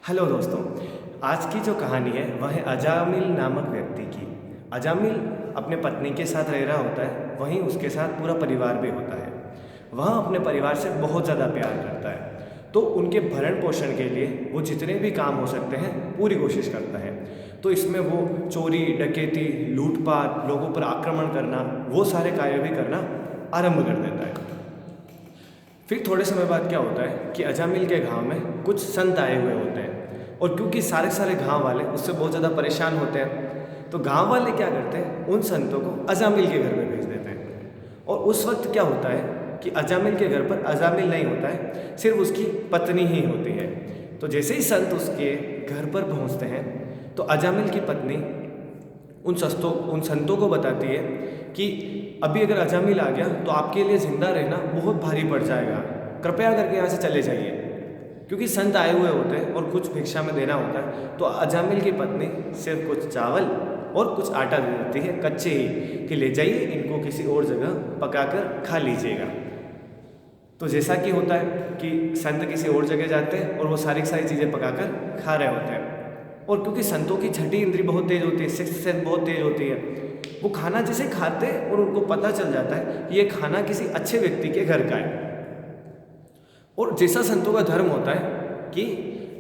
Hello दोस्तों, आज की जो कहानी है वह है अजामिल नामक व्यक्ति की। अजामिल अपने पत्नी के साथ रह रहा होता है, वहीं उसके साथ पूरा परिवार भी होता है। वह अपने परिवार से बहुत ज़्यादा प्यार करता है, तो उनके भरण पोषण के लिए वो जितने भी काम हो सकते हैं पूरी कोशिश करता है। तो इसमें वो चोरी, डकैती, लूटपाट, लोगों पर आक्रमण करना, वो सारे कार्य भी करना आरंभ कर देता है। फिर थोड़े समय बाद क्या होता है कि अजामिल के गांव में कुछ संत आए हुए होते हैं, और क्योंकि सारे गांव वाले उससे बहुत ज़्यादा परेशान होते हैं, तो गांव वाले क्या करते हैं, उन संतों को अजामिल के घर में भेज देते हैं। और उस वक्त क्या होता है कि अजामिल के घर पर अजामिल नहीं होता है, सिर्फ उसकी पत्नी ही होती है। तो जैसे ही संत उसके घर पर पहुंचते हैं, तो अजामिल की पत्नी उन संतों को बताती है कि अभी अगर अजामिल आ गया तो आपके लिए ज़िंदा रहना बहुत भारी पड़ जाएगा, कृपया करके यहाँ से चले जाइए। क्योंकि संत आए हुए होते हैं और कुछ भिक्षा में देना होता है, तो अजामिल की पत्नी सिर्फ कुछ चावल और कुछ आटा दे देती है, कच्चे ही, कि ले जाइए, इनको किसी और जगह पकाकर खा लीजिएगा। तो जैसा कि होता है कि संत किसी और जगह जाते हैं और वो सारी चीज़ें पकाकर खा रहे होते हैं। और क्योंकि संतों की छठी इंद्री बहुत तेज़ होती है, सिक्स्थ सेंस बहुत तेज़ होती है, वो खाना जैसे खाते हैं और उनको पता चल जाता है कि ये खाना किसी अच्छे व्यक्ति के घर का है। और जैसा संतों का धर्म होता है कि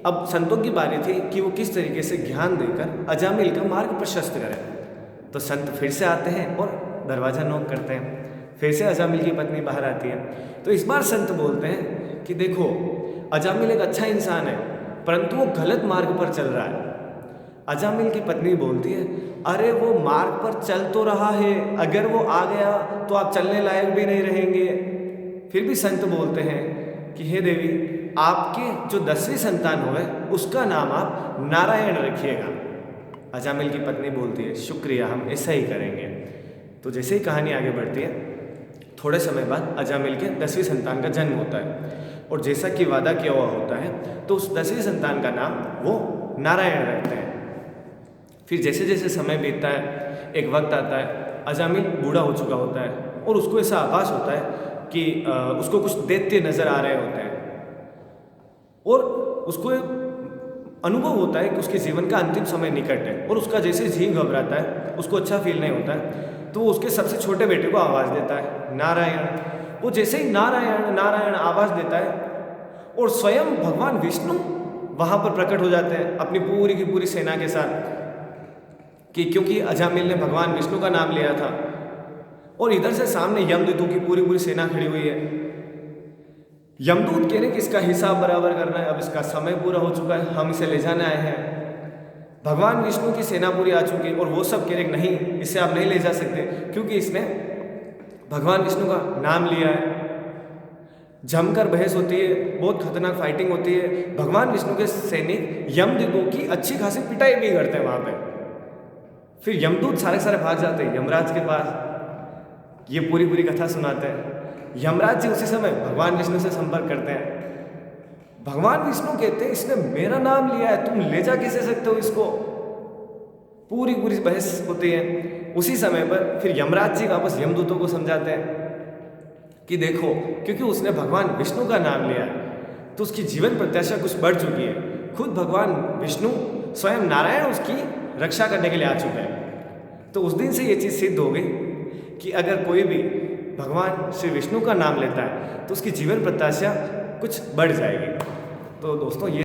अब संतों की बारी थी कि वो किस तरीके से ज्ञान देकर अजामिल का मार्ग प्रशस्त करें। तो संत फिर से आते हैं और दरवाज़ा नॉक करते हैं। फिर से अजामिल की पत्नी बाहर आती है। तो इस बार संत बोलते हैं कि देखो, अजामिल एक अच्छा इंसान है, परंतु वो गलत मार्ग पर चल रहा है। अजामिल की पत्नी बोलती है, अरे वो मार्ग पर चल तो रहा है, अगर वो आ गया तो आप चलने लायक भी नहीं रहेंगे। फिर भी संत बोलते हैं कि हे देवी, आपके जो 10वीं संतान हुए उसका नाम आप नारायण रखिएगा। अजामिल की पत्नी बोलती है, शुक्रिया, हम ऐसा ही करेंगे। तो जैसे ही कहानी आगे बढ़ती है, थोड़े समय बाद अजामिल के 10वीं संतान का जन्म होता है, और जैसा कि वादा किया हुआ होता है, तो उस 10वीं संतान का नाम वो नारायण रखते हैं। फिर जैसे जैसे समय बीतता है, एक वक्त आता है, अजामिल बूढ़ा हो चुका होता है और उसको ऐसा आभास होता है कि उसको कुछ दैत्य नज़र आ रहे होते हैं, और उसको अनुभव होता है कि उसके जीवन का अंतिम समय निकट है। और उसका जैसे जी घबराता है, उसको अच्छा फील नहीं होता है, तो वो उसके सबसे छोटे बेटे को आवाज़ देता है, नारायण। वो जैसे ही नारायण नारायण आवाज़ देता है, और स्वयं भगवान विष्णु वहाँ पर प्रकट हो जाते हैं अपनी पूरी की पूरी सेना के साथ, कि क्योंकि अजामिल ने भगवान विष्णु का नाम लिया था। और इधर से सामने यमदूतों की पूरी पूरी सेना खड़ी हुई है। यमदूत कह रहे कि इसका हिसाब बराबर करना है, अब इसका समय पूरा हो चुका है, हम इसे ले जाने आए हैं। भगवान विष्णु की सेना पूरी आ चुकी है, और वो सब कह रहे नहीं, इसे आप नहीं ले जा सकते, क्योंकि इसने भगवान विष्णु का नाम लिया है। जमकर बहस होती है, बहुत खतरनाक फाइटिंग होती है। भगवान विष्णु के सैनिक यमदूतों की अच्छी खासी पिटाई भी करते हैं वहाँ पे। फिर यमदूत सारे भाग जाते हैं यमराज के पास, ये पूरी कथा सुनाते हैं। यमराज जी उसी समय भगवान विष्णु से संपर्क करते हैं। भगवान विष्णु कहते हैं, इसने मेरा नाम लिया है, तुम ले जा कैसे सकते हो इसको। पूरी बहस होती है। उसी समय पर फिर यमराज जी वापस यमदूतों को समझाते हैं कि देखो, क्योंकि उसने भगवान विष्णु का नाम लिया है, तो उसकी जीवन प्रत्याशा कुछ बढ़ चुकी है। खुद भगवान विष्णु स्वयं नारायण उसकी रक्षा करने के लिए आ चुके हैं। तो उस दिन से ये चीज़ सिद्ध हो गई कि अगर कोई भी भगवान श्री विष्णु का नाम लेता है, तो उसकी जीवन प्रत्याशा कुछ बढ़ जाएगी। तो दोस्तों, ये